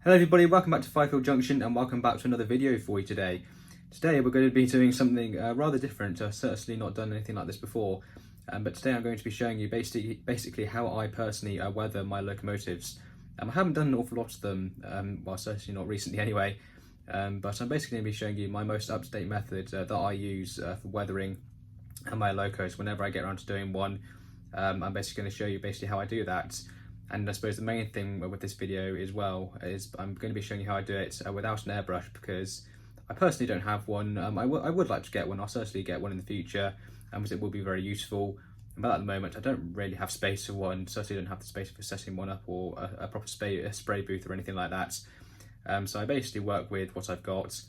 Hello everybody, welcome back to Fifield Junction and welcome back to another video for you today. Today we're going to be doing something rather different. I've certainly not done anything like this before, but today I'm going to be showing you basically how I personally weather my locomotives. I haven't done an awful lot of them, well certainly not recently anyway, but I'm basically going to be showing you my most up-to-date method that I use for weathering my locos whenever I get around to doing one. I'm basically going to show you basically how I do that. And I suppose the main thing with this video as well is I'm going to be showing you how I do it without an airbrush, because I personally don't have one. I would like to get one. I'll certainly get one in the future, because it will be very useful. But at the moment I don't really have space for one. Certainly don't have the space for setting one up or a proper spray booth or anything like that. So I basically work with what I've got.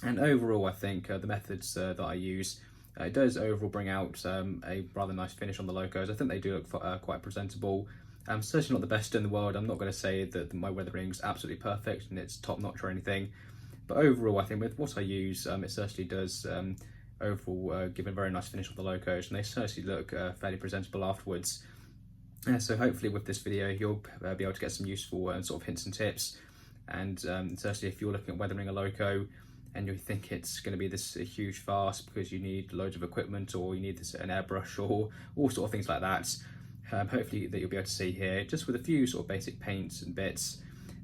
And overall I think the methods that I use, it does overall bring out a rather nice finish on the locos. I think they do look quite presentable. Certainly not the best in the world. I'm not going to say that my weathering's absolutely perfect and it's top notch or anything, but overall I think with what I use, it certainly does overall give a very nice finish on the locos, and they certainly look fairly presentable afterwards. So hopefully with this video you'll be able to get some useful sort of hints and tips, and certainly if you're looking at weathering a loco and you think it's going to be this huge farce because you need loads of equipment or you need an airbrush or all sort of things like that, hopefully that you'll be able to see here, just with a few sort of basic paints and bits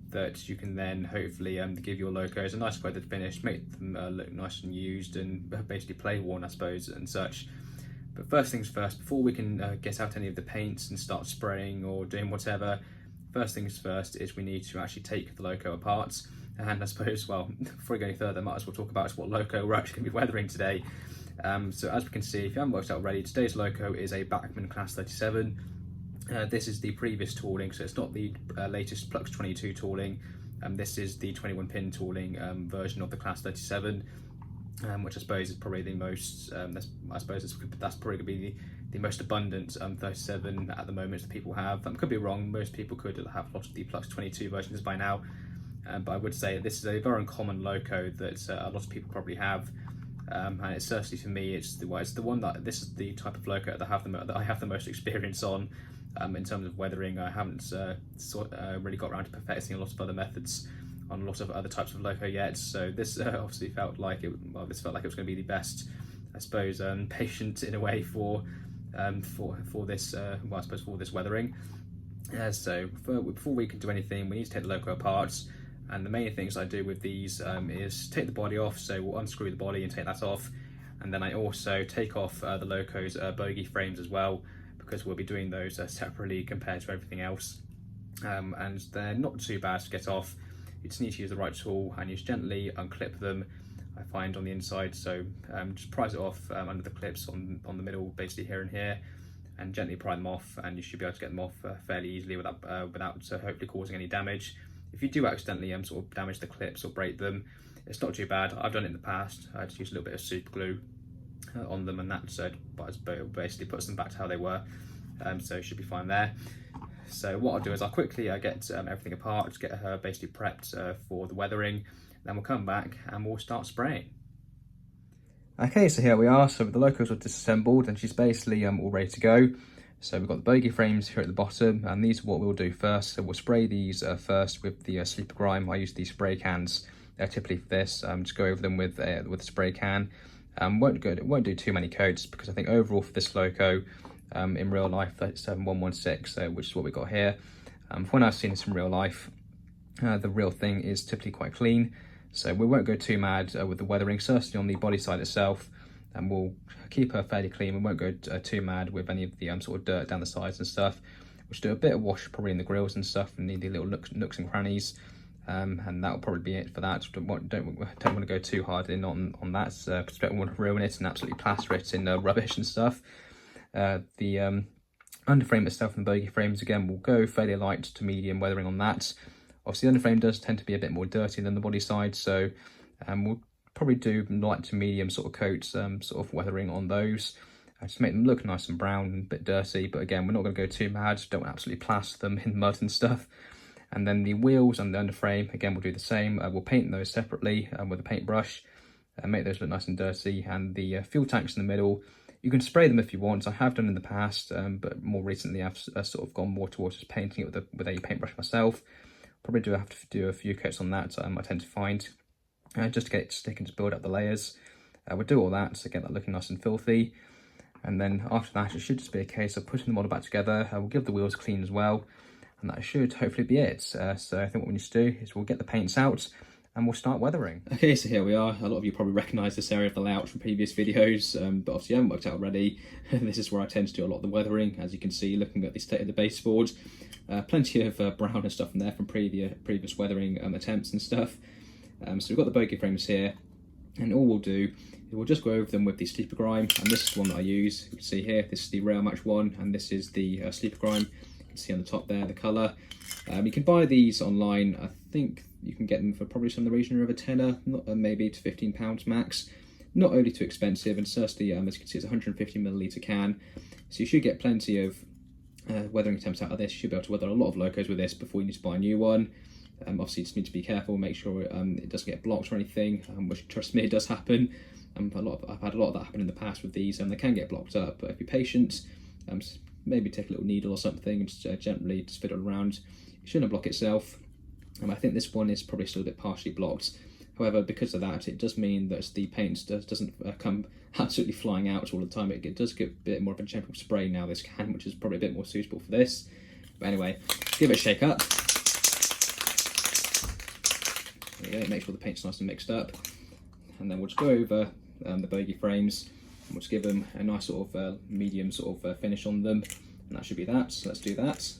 that you can then hopefully give your locos a nice weathered finish, make them look nice and used and basically play worn, I suppose, and such. But first things first, before we can get out any of the paints and start spraying or doing whatever, first things first is we need to actually take the loco apart. And I suppose, well, before we go any further, I might as well talk about what loco we're actually going to be weathering today. So as we can see, if you haven't worked out already, today's loco is a Bachmann Class 37. This is the previous tooling, so it's not the latest Plux 22 tooling. This is the 21 pin tooling version of the Class 37, which I suppose is probably the most, that's probably going to be the most abundant 37 at the moment that people have. Could be wrong, most people could have a lot of the Plux 22 versions by now, but I would say this is a very uncommon loco that a lot of people probably have. And it's certainly, for me, it's the one that this is the type of loco that I have the most experience on. In terms of weathering, I haven't really got around to perfecting a lot of other methods on a lot of other types of loco yet. So this obviously felt like it. Well, this felt like it was going to be the best, I suppose, patient in a way for this. Well, I suppose for this weathering. So before we can do anything, we need to take the loco apart. And the main things I do with these is take the body off. So we'll unscrew the body and take that off, and then I also take off the loco's bogie frames as well, because we'll be doing those separately compared to everything else. And they're not too bad to get off. You just need to use the right tool and you just gently unclip them, I find, on the inside. So just prise it off under the clips on the middle, basically here and here, and gently pry them off, and you should be able to get them off fairly easily without hopefully causing any damage. If you do accidentally sort of damage the clips or break them, it's not too bad. I've done it in the past. I just used a little bit of super glue on them, and that basically puts them back to how they were, so it should be fine there. So what I'll do is I'll quickly get everything apart, get her basically prepped for the weathering, then we'll come back and we'll start spraying. Okay, so here we are. So the locos are disassembled and she's basically all ready to go. So we've got the bogie frames here at the bottom, and these are what we'll do first. So we'll spray these first with the sleeper grime. I use these spray cans typically for this. Just go over them with a spray can. It won't do too many coats, because I think overall for this loco, in real life, 37116, which is what we got here. When I've seen this in real life, the real thing is typically quite clean. So we won't go too mad with the weathering, certainly on the body side itself, and we'll keep her fairly clean. We won't go too mad with any of the sort of dirt down the sides and stuff. We'll just do a bit of wash probably in the grills and stuff, and need the little nooks and crannies. And that'll probably be it for that. Don't want to go too hard in on that, because don't want to ruin it and absolutely plaster it in rubbish and stuff. The underframe itself and the bogie frames, again, will go fairly light to medium weathering on that. Obviously the underframe does tend to be a bit more dirty than the body side, so we'll probably do light to medium sort of coats, sort of weathering on those. Just make them look nice and brown and a bit dirty, but again, we're not going to go too mad. Don't absolutely plaster them in mud and stuff. And then the wheels and the underframe, again, we'll do the same. We'll paint those separately with a paintbrush, make those look nice and dirty. And the fuel tanks in the middle, you can spray them if you want. I have done in the past, but more recently I've sort of gone more towards just painting it with a paintbrush myself. Probably do have to do a few coats on that, I tend to find, just to get it to stick and to build up the layers. We'll do all that to get that looking nice and filthy. And then after that, it should just be a case of putting the model back together. We'll give the wheels clean as well. And that should hopefully be it. So I think what we need to do is we'll get the paints out and we'll start weathering. Okay, so here we are. A lot of you probably recognise this area of the layout from previous videos, but obviously I haven't worked out already. This is where I tend to do a lot of the weathering, as you can see, looking at the state of the baseboard. Plenty of brown and stuff in there from previous weathering attempts and stuff. So we've got the bogey frames here, and all we'll do is we'll just go over them with the sleeper grime, and this is the one that I use. You can see here, this is the Railmatch one, and this is the sleeper grime. You can see on the top there the colour. You can buy these online. I think you can get them for probably some in the region of a tenner, maybe to £15 max. Not only too expensive, and certainly, as you can see, it's a 150ml can, so you should get plenty of weathering attempts out of this. You should be able to weather a lot of locos with this before you need to buy a new one. Obviously, you just need to be careful, make sure it doesn't get blocked or anything, which, trust me, it does happen. I've had a lot of that happen in the past with these, and they can get blocked up, but if you're patient, maybe take a little needle or something and just gently just fit it around. It shouldn't block itself. I think this one is probably still a bit partially blocked. However, because of that, it does mean that the paint doesn't come absolutely flying out all the time. It does get a bit more of a gentle spray now, this can, which is probably a bit more suitable for this. But anyway, give it a shake up. There you go, make sure the paint's nice and mixed up. And then we'll just go over the bogey frames, and we'll just give them a nice sort of medium sort of finish on them. And that should be that, so let's do that.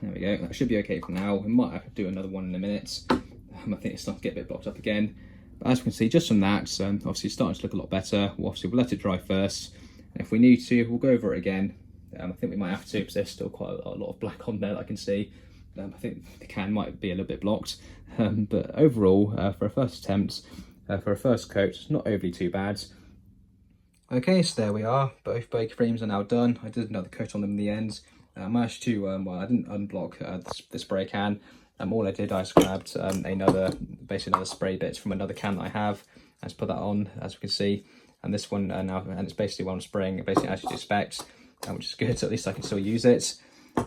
There we go, that should be okay for now. We might have to do another one in a minute. I think it's starting to get a bit blocked up again. But as we can see, just from that, obviously it's starting to look a lot better. We'll let it dry first. And if we need to, we'll go over it again. I think we might have to, because there's still quite a lot of black on there that I can see. I think the can might be a little bit blocked. But overall, for a first attempt, for a first coat, it's not overly too bad. Okay, so there we are. Both bogey frames are now done. I did another coat on them in the end. I managed to, well, I didn't unblock the spray can. All I did, I just grabbed basically another spray bit from another can that I have, and just put that on, as we can see. And this one now, and it's basically what I'm spraying, basically as you'd expect, which is good, so at least I can still use it.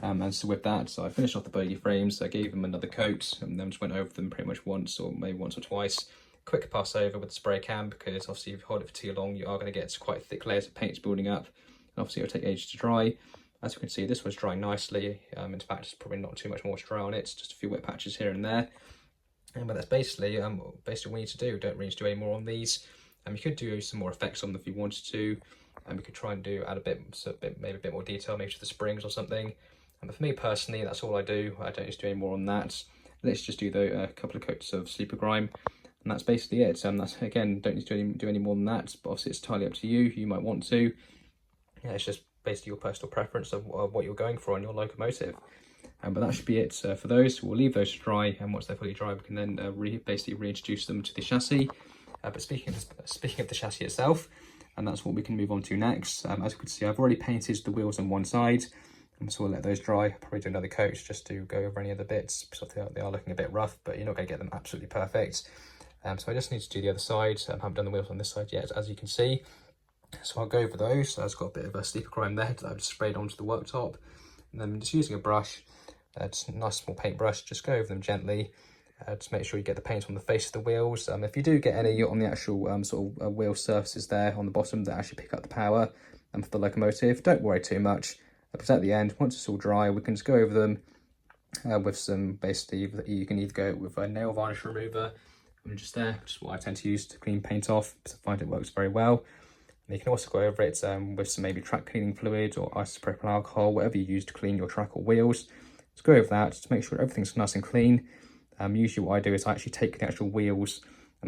And so with that, so I finished off the bogey frames, I gave them another coat, and then just went over them pretty much once, or maybe once or twice. Quick pass over with the spray can, because obviously if you hold it for too long, you are going to get quite thick layers of paint building up, and obviously it'll take ages to dry. As you can see, this was drying nicely. In fact, there's probably not too much moisture on it, just a few wet patches here and there. But that's basically what we need to do. Don't really need to do any more on these. You could do some more effects on them if you wanted to. We could try and add maybe a bit more detail, maybe to the springs or something. But for me personally, that's all I do. I don't need to do any more on that. Let's just do a couple of coats of sleeper grime, and that's basically it. That's, again, don't need to do any more than that. But obviously, it's entirely up to you. You might want to. Yeah, it's just basically your personal preference of what you're going for on your locomotive. But that should be it for those. We'll leave those to dry, and once they're fully dry, we can then basically reintroduce them to the chassis. But speaking of the chassis itself, and that's what we can move on to next. As you can see, I've already painted the wheels on one side, so we'll let those dry. Probably do another coat just to go over any other bits, because they are looking a bit rough, but you're not going to get them absolutely perfect. So I just need to do the other side. I haven't done the wheels on this side yet, as you can see. So I'll go over those. So I've got a bit of a sleeper grime there that I've just sprayed onto the worktop, and then just using a brush, just a nice small paintbrush, just go over them gently. Just make sure you get the paint on the face of the wheels. If you do get any on the actual sort of wheel surfaces there on the bottom that actually pick up the power for the locomotive, don't worry too much, because at the end, once it's all dry, we can just go over them with some, basically, you can either go with a nail varnish remover, just there, which is what I tend to use to clean paint off, because I find it works very well. And you can also go over it with some maybe track cleaning fluid or isopropyl alcohol, whatever you use to clean your track or wheels. Just go over that to make sure everything's nice and clean. Usually what I do is I actually take the actual wheels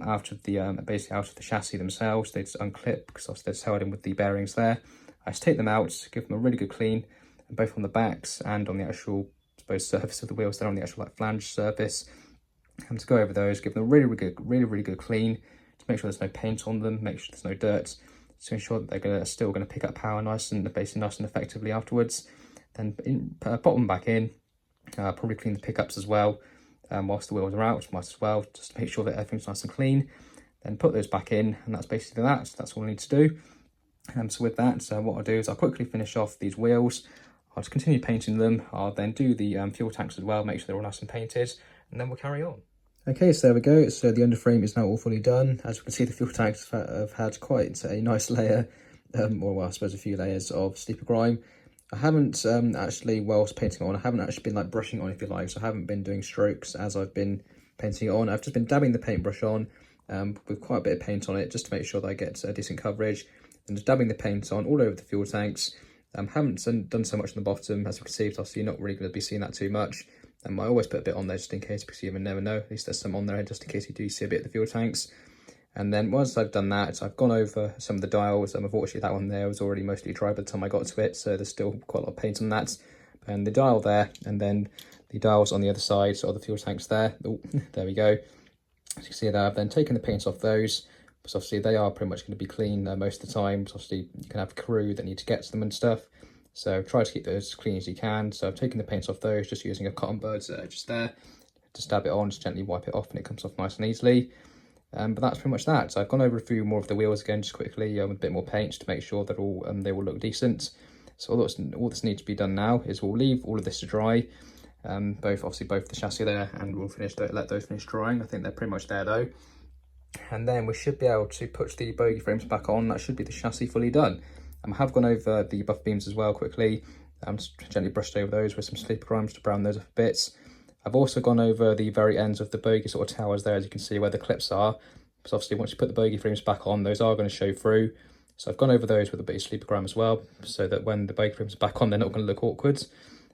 out of the basically out of the chassis themselves. They just unclip, because obviously they're held in with the bearings there. I just take them out, give them a really good clean, both on the backs and on the actual, I suppose, surface of the wheels there, on the actual flange surface. And to go over those, give them a really good clean to make sure there's no paint on them, make sure there's no dirt, to ensure that they're still going to pick up power basically nice and effectively afterwards. Then pop them back in, probably clean the pickups as well, whilst the wheels are out, might as well, just to make sure that everything's nice and clean. Then put those back in, and that's basically that. That's all I need to do. So with that, what I'll do is I'll quickly finish off these wheels. I'll just continue painting them. I'll then do the fuel tanks as well, make sure they're all nice and painted, and then we'll carry on. Okay, so there we go. So the underframe is now all fully done. As you can see, the fuel tanks have had quite a nice layer, or well, I suppose a few layers of sleeper grime. I haven't actually, whilst painting it on, I haven't actually been like brushing on, if you like, so I haven't been doing strokes as I've been painting it on. I've just been dabbing the paintbrush on with quite a bit of paint on it, just to make sure that I get decent coverage, and just dabbing the paint on all over the fuel tanks. Haven't done so much on the bottom, as you can see, obviously you're not really going to be seeing that too much. I always put a bit on there just in case, because you never know. At least there's some on there just in case you do see a bit of the fuel tanks. And then once I've done that, I've gone over some of the dials. Unfortunately, that one there was already mostly dry by the time I got to it, so there's still quite a lot of paint on that. And the dial there, and then the dials on the other side, so the fuel tanks there. Oh, there we go. As you can see there, I've then taken the paint off those, because obviously they are pretty much going to be clean most of the time. So obviously you can have crew that need to get to them and stuff. So try to keep those as clean as you can. So I've taken the paint off those, just using a cotton bud just there. Just dab it on, just gently wipe it off, and it comes off nice and easily. But that's pretty much that. So I've gone over a few more of the wheels again, just quickly, with a bit more paint to make sure that they all look decent. So all this needs to be done now is we'll leave all of this to dry. Obviously both the chassis there, and we'll let those finish drying. I think they're pretty much there though. And then we should be able to put the bogie frames back on. That should be the chassis fully done. I have gone over the buff beams as well quickly. Just gently brushed over those with some sleeper grime to brown those up a bit. I've also gone over the very ends of the bogie sort of towers there, as you can see where the clips are. So obviously once you put the bogie frames back on, those are going to show through. So I've gone over those with a bit of sleeper grime as well, so that when the bogie frames are back on, they're not going to look awkward.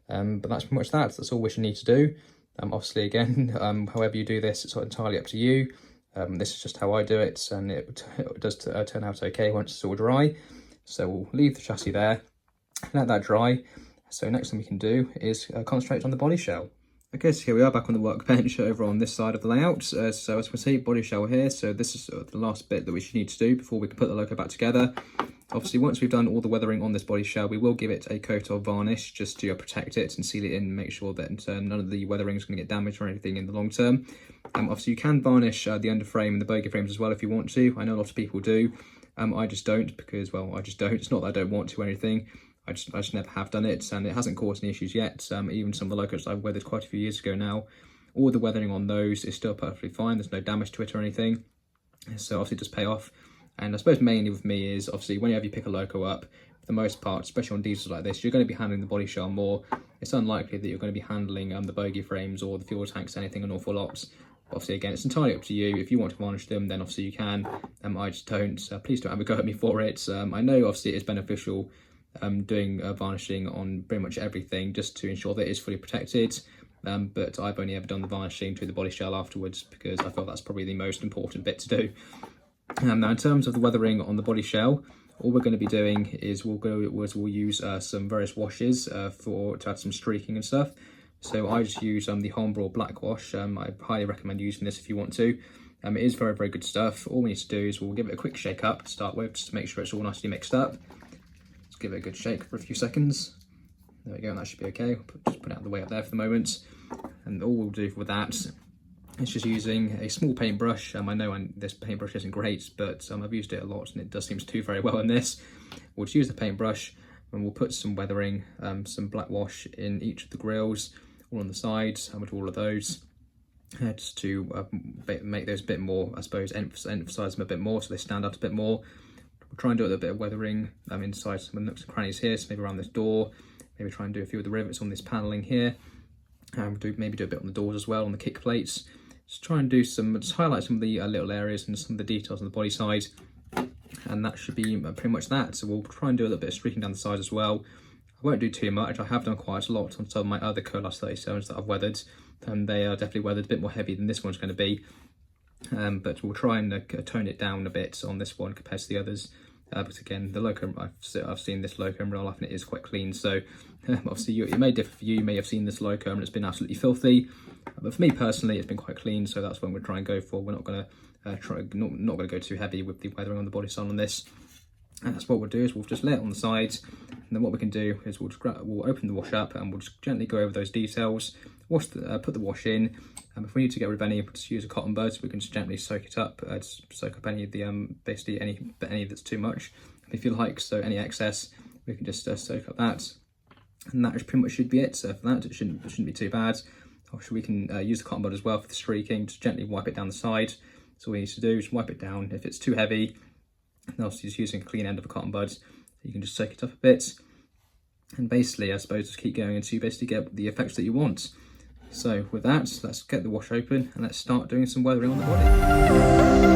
But that's pretty much that. That's all we should need to do. Obviously again, however you do this, it's entirely up to you. This is just how I do it, and it does turn out okay once it's all dry. So we'll leave the chassis there, let that dry. So next thing we can do is concentrate on the body shell. Okay, so here we are back on the workbench over on this side of the layout. So as we can see, body shell here. So this is the last bit that we should need to do before we can put the loco back together. Obviously, once we've done all the weathering on this body shell, we will give it a coat of varnish just to protect it and seal it in, make sure that none of the weathering is going to get damaged or anything in the long term. Obviously, you can varnish the underframe and the bogie frames as well if you want to. I know a lot of people do. I just don't, because, well, I just don't. It's not that I don't want to or anything. I just never have done it, and it hasn't caused any issues yet. Even some of the locos I've weathered quite a few years ago now, all the weathering on those is still perfectly fine. There's no damage to it or anything. So obviously it does pay off. And I suppose mainly with me is, obviously, whenever you pick a loco up, for the most part, especially on diesels like this, you're going to be handling the body shell more. It's unlikely that you're going to be handling the bogie frames or the fuel tanks, anything an awful lot. Obviously, again, it's entirely up to you. If you want to varnish them, then obviously you can. I just don't. Please don't have a go at me for it. I know obviously it is beneficial doing varnishing on pretty much everything, just to ensure that it is fully protected. But I've only ever done the varnishing to the body shell afterwards, because I feel that's probably the most important bit to do. Now, in terms of the weathering on the body shell, all we're going to be doing is we'll use some various washes to add some streaking and stuff. So I just use the Humbrol black wash. I highly recommend using this if you want to. It is very, very good stuff. All we need to do is we'll give it a quick shake up to start with, just to make sure it's all nicely mixed up. Let's give it a good shake for a few seconds. There we go, and that should be okay. Just put it out of the way up there for the moment. And all we'll do with that is just using a small paintbrush. I know this paintbrush isn't great, but I've used it a lot and it does seem to do very well in this. We'll just use the paintbrush and we'll put some weathering, some black wash in each of the grills, all on the sides, and with all of those, just to make those a bit more, I suppose, emphasize them a bit more so they stand out a bit more. We'll try and do a little bit of weathering inside some of the nooks and crannies here, so maybe around this door, maybe try and do a few of the rivets on this panelling here, and maybe do a bit on the doors as well, on the kick plates. Just try and just highlight some of the little areas and some of the details on the body side, and that should be pretty much that. So we'll try and do a little bit of streaking down the side as well. I won't do too much. I have done quite a lot on some of my other Colas 37s that I've weathered, and they are definitely weathered a bit more heavy than this one's going to be. But we'll try and tone it down a bit on this one compared to the others. But again, the I've seen this loco roll off and it is quite clean. So obviously it may differ for you. You may have seen this loco and it's been absolutely filthy. But for me personally, it's been quite clean. So that's what we're trying to go for. We're not going to not going to go too heavy with the weathering on the body style on this. And that's what we'll do is we'll just lay it on the sides, and then what we can do is we'll open the wash up and we'll just gently go over those details, put the wash in. If we need to get rid of any, just use a cotton bud. We can just gently soak it up, soak up any of the basically any that's too much, if you like. So any excess, we can just soak up that, and that pretty much should be it. So for that, it shouldn't be too bad. Obviously, we can use the cotton bud as well for the streaking. Just gently wipe it down the side. So all we need to do is wipe it down. If it's too heavy, and obviously just using a clean end of a cotton bud, you can just soak it up a bit, and basically I suppose just keep going until you basically get the effects that you want. So with that, let's get the wash open and let's start doing some weathering on the body.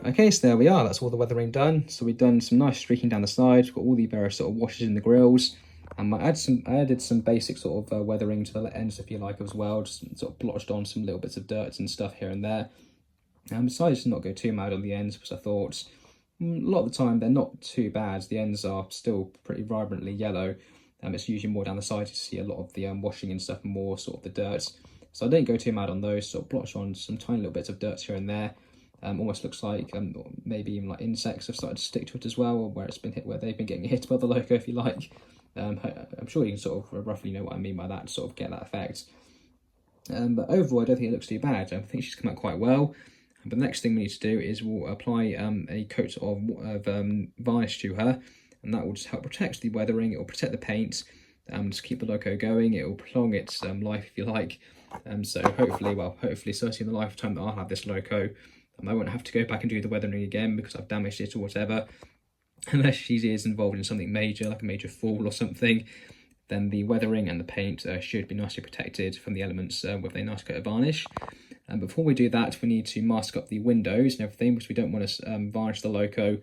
Okay, so there we are, that's all the weathering done. So we've done some nice streaking down the sides, we've got all the various sort of washes in the grills. And I added some basic sort of weathering to the ends, if you like, as well, just sort of blotched on some little bits of dirt and stuff here and there. Decided to not go too mad on the ends because I thought a lot of the time they're not too bad. The ends are still pretty vibrantly yellow. It's usually more down the sides you see a lot of the washing and stuff, more sort of the dirt. So I didn't go too mad on those, sort of blotched on some tiny little bits of dirt here and there. Almost looks like maybe even like insects have started to stick to it as well, or where it's been hit, where they've been getting hit by the loco, if you like. I'm sure you can sort of roughly know what I mean by that, to sort of get that effect. But overall, I don't think it looks too bad. I think she's come out quite well. But the next thing we need to do is we'll apply a coat of varnish to her, and that will just help protect the weathering. It will protect the paint, just keep the loco going. It will prolong its life, if you like. So hopefully, certainly in the lifetime that I'll have this loco, I won't have to go back and do the weathering again because I've damaged it or whatever. Unless she is involved in something major, like a major fall or something, then the weathering and the paint should be nicely protected from the elements with a nice coat of varnish. And before we do that, we need to mask up the windows and everything, because we don't want to varnish the loco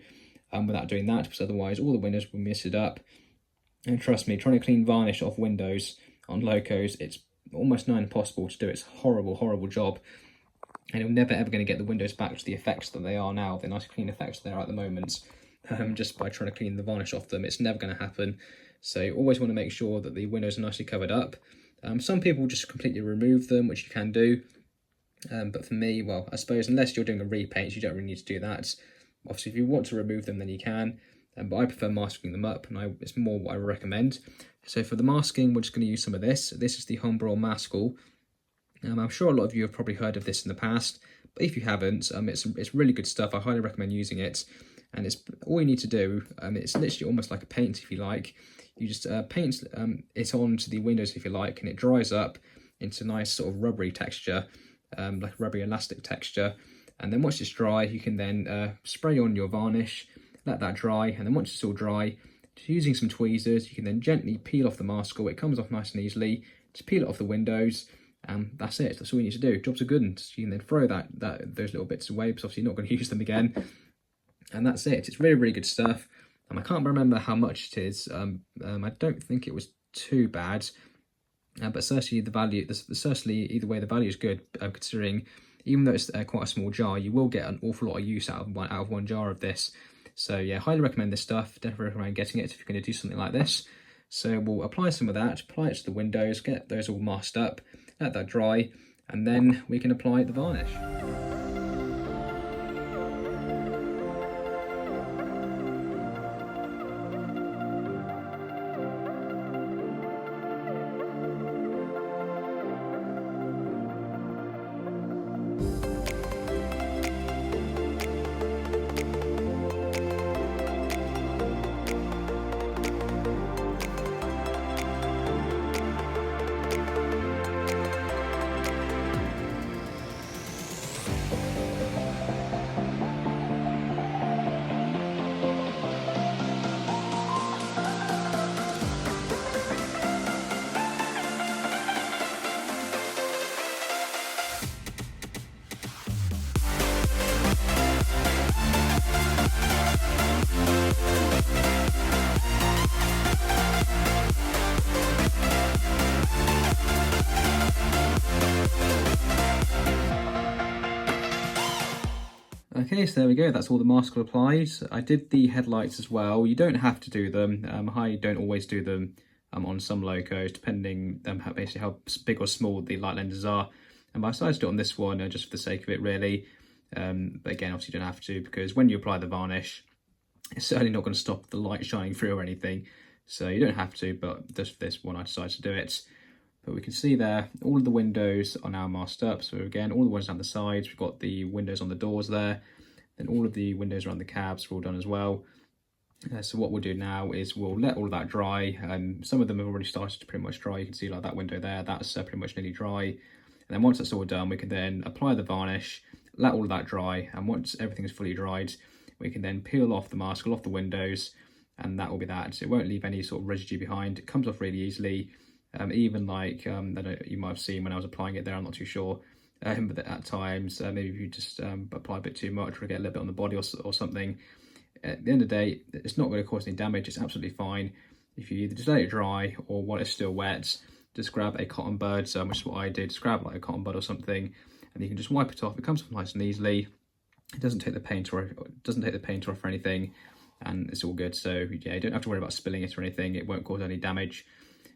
without doing that, because otherwise all the windows will be misted up. And trust me, trying to clean varnish off windows on locos, it's almost nigh impossible to do. It's a horrible, horrible job. And you're never ever going to get the windows back to the effects that they are now, the nice clean effects they are at the moment, just by trying to clean the varnish off them. It's never going to happen. So you always want to make sure that the windows are nicely covered up. Some people just completely remove them, which you can do. But for me, well, I suppose unless you're doing a repaint, you don't really need to do that. Obviously, if you want to remove them, then you can. But I prefer masking them up, and it's more what I recommend. So for the masking, we're just going to use some of this. This is the Humbrol maskol. I'm sure a lot of you have probably heard of this in the past, but if you haven't, it's really good stuff. I highly recommend using it. And it's all you need to do. It's literally almost like a paint, if you like. You just paint it onto the windows, if you like, and it dries up into a nice sort of rubbery texture, like a rubbery elastic texture. And then once it's dry, you can then spray on your varnish, let that dry, and then once it's all dry, just using some tweezers, you can then gently peel off the maskol. It comes off nice and easily. Just peel it off the windows. That's it. That's all you need to do. Job's a good one. You can then throw those little bits away, because obviously you're not going to use them again. And that's it. It's really, really good stuff. I can't remember how much it is. I don't think it was too bad. But certainly the value, certainly either way, the value is good, considering even though it's quite a small jar, you will get an awful lot of use out of one jar of this. So yeah, highly recommend this stuff. Definitely recommend getting it if you're going to do something like this. So we'll apply some of that, apply it to the windows, get those all masked up, let that dry, and then we can apply the varnish. Okay, so there we go, that's all the maskol applied. I did the headlights as well. You don't have to do them. I don't always do them on some locos, depending basically how big or small the light lenses are. And I decided to do it on this one just for the sake of it, really. But again, obviously you don't have to, because when you apply the varnish, it's certainly not going to stop the light shining through or anything. So you don't have to, but just for this one I decided to do it. But we can see there, all of the windows are now masked up. So again, all the ones down the sides, we've got the windows on the doors there. Then all of the windows around the cabs are all done as well. So what we'll do now is we'll let all of that dry. Some of them have already started to pretty much dry. You can see like that window there, that's pretty much nearly dry. And then once that's all done, we can then apply the varnish, let all of that dry. And once everything is fully dried, we can then peel off the maskol off the windows, and that will be that. So it won't leave any sort of residue behind. It comes off really easily. Even like, you might have seen when I was applying it there, I'm not too sure. but at times maybe if you just apply a bit too much or get a little bit on the body or something, at the end of the day, it's not going to cause any damage. It's absolutely fine. If you either just let it dry or while it's still wet, just grab a cotton bud, which is what I did. Just grab like a cotton bud or something, and you can just wipe it off. It comes off nice and easily. It doesn't take the paint off or anything, and it's all good. So yeah, you don't have to worry about spilling it or anything. It won't cause any damage.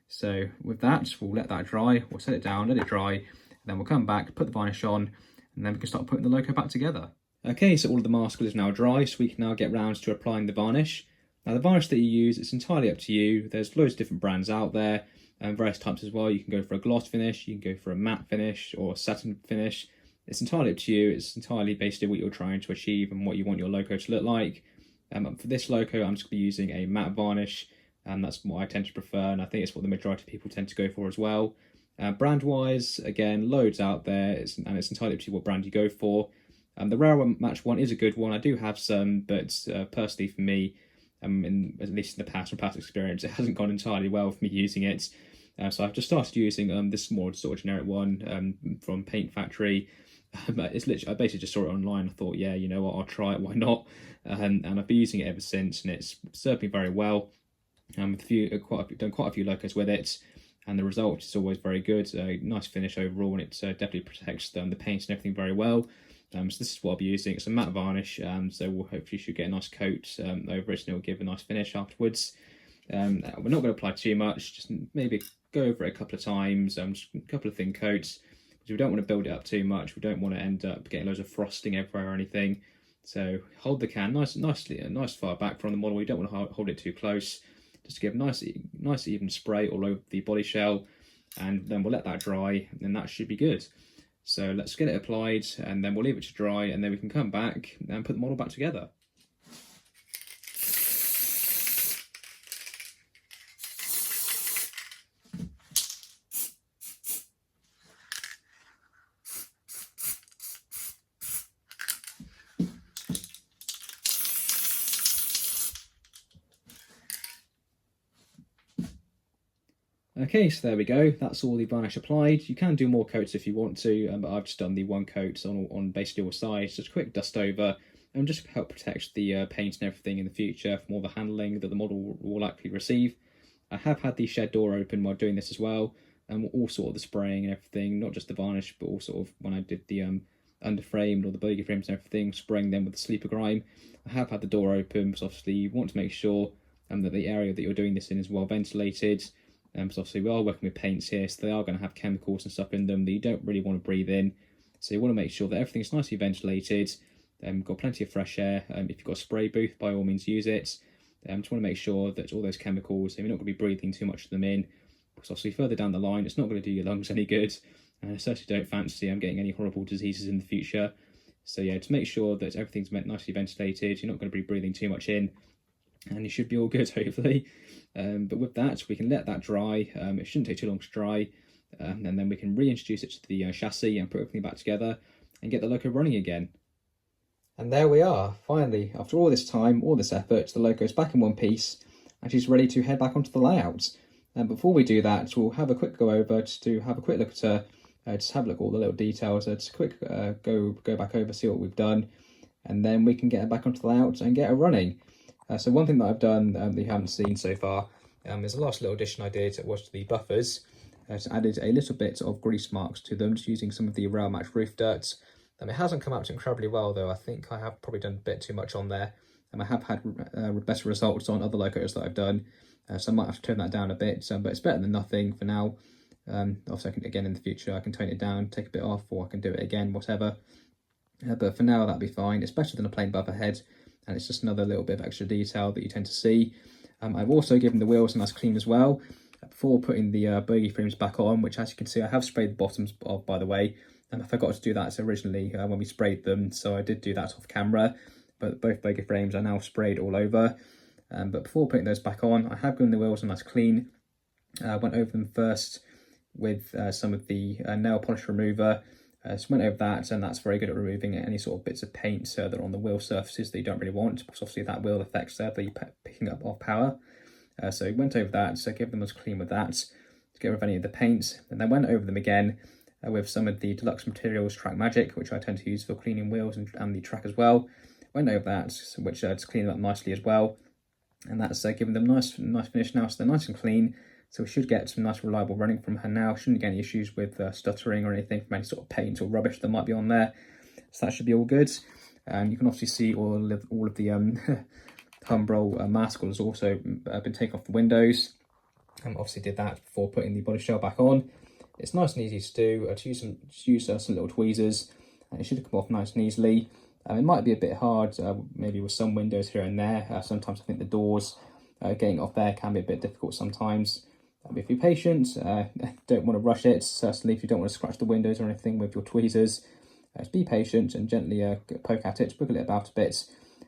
So with that, we'll let that dry. We'll set it down, let it dry, and then we'll come back, put the varnish on, and then we can start putting the loco back together. Okay, so all of the maskol is now dry, so we can now get round to applying the varnish. Now the varnish that you use, it's entirely up to you. There's loads of different brands out there, and various types as well. You can go for a gloss finish, you can go for a matte finish or a satin finish. It's entirely up to you. It's entirely based on what you're trying to achieve and what you want your loco to look like. For this loco, I'm just going to be using a matte varnish, and that's what I tend to prefer, and I think it's what the majority of people tend to go for as well. Brand-wise, again, loads out there, and it's entirely up to you what brand you go for. The Railmatch one is a good one. I do have some, but personally for me, at least in the past, from past experience, it hasn't gone entirely well for me using it. So I've just started using this more sort of generic one from Paint Factory. It's literally, I basically just saw it online. I thought, yeah, you know what, I'll try it, why not? And I've been using it ever since, and it's served me very well. Done quite a few locos with it, and the result is always very good. Nice finish overall, and it definitely protects the paint and everything very well. So this is what I'll be using. It's a matte varnish, so we'll hopefully should get a nice coat over it, and it'll give a nice finish afterwards. We're not going to apply too much, just maybe go over it a couple of times, just a couple of thin coats, because we don't want to build it up too much. We don't want to end up getting loads of frosting everywhere or anything. So hold the can nice far back from the model. We don't want to hold it too close, just to give a nice even spray all over the body shell, and then we'll let that dry, and then that should be good. So let's get it applied, and then we'll leave it to dry, and then we can come back and put the model back together. Okay, so there we go. That's all the varnish applied. You can do more coats if you want to, but I've just done the one coat on basically all sides. Just a quick dust over, and just to help protect the paint and everything in the future from all the handling that the model will likely receive. I have had the shed door open while doing this as well, and all sort of the spraying and everything, not just the varnish, but all sort of when I did the underframed or the bogey frames and everything, spraying them with the sleeper grime. I have had the door open, because obviously you want to make sure that the area that you're doing this in is well ventilated. So obviously we are working with paints here, so they are going to have chemicals and stuff in them that you don't really want to breathe in. So you want to make sure that everything's nicely ventilated, got plenty of fresh air. If you've got a spray booth, by all means use it. Just want to make sure that all those chemicals, you're not going to be breathing too much of them in, because obviously further down the line it's not going to do your lungs any good. And I certainly don't fancy getting any horrible diseases in the future. So yeah, to make sure that everything's nicely ventilated, you're not going to be breathing too much in, and you should be all good, hopefully. But with that, we can let that dry. It shouldn't take too long to dry, and then we can reintroduce it to the chassis and put everything back together and get the loco running again. And there we are, finally, after all this time, all this effort, the loco is back in one piece, and she's ready to head back onto the layout. And before we do that, we'll have a quick go over, just to have a quick look at her, just have a look at all the little details, just a quick go back over, see what we've done, and then we can get her back onto the layout and get her running. So one thing that I've done that you haven't seen so far is the last little addition I did was the buffers. Just added a little bit of grease marks to them, just using some of the Railmatch roof dirt. It hasn't come out incredibly well though. I think I have probably done a bit too much on there. I have had better results on other locos that I've done, so I might have to turn that down a bit, but it's better than nothing for now. Obviously, again in the future I can tone it down, take a bit off, or I can do it again, whatever. But for now that'll be fine. It's better than a plain buffer head, and it's just another little bit of extra detail that you tend to see. I've also given the wheels a nice clean as well before putting the bogey frames back on, which, as you can see, I have sprayed the bottoms of, by the way, and I forgot to do that originally when we sprayed them, so I did do that off camera, but both bogey frames are now sprayed all over. But before putting those back on, I have given the wheels a nice clean. I went over them first with some of the nail polish remover. So went over that, and that's very good at removing any sort of bits of paint that are on the wheel surfaces that you don't really want, because obviously that will affect the picking up of power. So went over that, so give them a clean with that to get rid of any of the paint, and then went over them again with some of the Deluxe Materials Track Magic, which I tend to use for cleaning wheels and the track as well. Went over that, which to clean them up nicely as well. And that's giving them nice finish now, so they're nice and clean. So we should get some nice reliable running from her now. Shouldn't get any issues with stuttering or anything from any sort of paint or rubbish that might be on there. So that should be all good. And you can obviously see all of the Humbrol maskol has also been taken off the windows. Obviously did that before putting the body shell back on. It's nice and easy to do. To use some little tweezers, and it should come off nice and easily. It might be a bit hard, maybe with some windows here and there. Sometimes I think the doors, getting off there can be a bit difficult sometimes. If you're patient, don't want to rush it. Certainly if you don't want to scratch the windows or anything with your tweezers, just be patient and gently poke at it, wiggle it about a bit.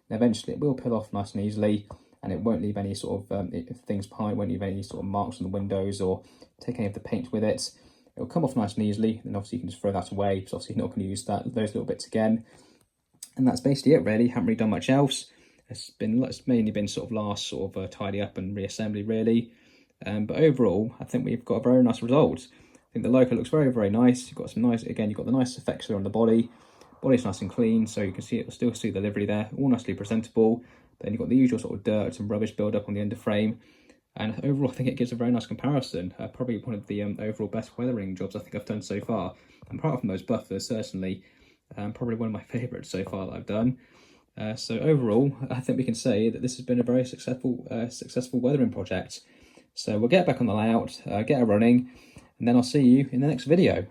And eventually it will peel off nice and easily, and it won't leave any sort of things behind, won't leave any sort of marks on the windows or take any of the paint with it. It'll come off nice and easily, and obviously you can just throw that away, because obviously you're not going to use those little bits again. And that's basically it really. Haven't really done much else. It's mainly been sort of last sort of tidy up and reassembly really. But overall, I think we've got a very nice result. I think the loco looks very, very nice. You've got some nice, again, you've got the nice effects there on the body. Body's nice and clean, so you can see it, still see the livery there, all nicely presentable. Then you've got the usual sort of dirt and rubbish build up on the end of frame. And overall, I think it gives a very nice comparison. Probably one of the overall best weathering jobs I think I've done so far. And apart from those buffers, certainly, probably one of my favourites so far that I've done. So overall, I think we can say that this has been a very successful weathering project. So we'll get back on the layout, get it running, and then I'll see you in the next video.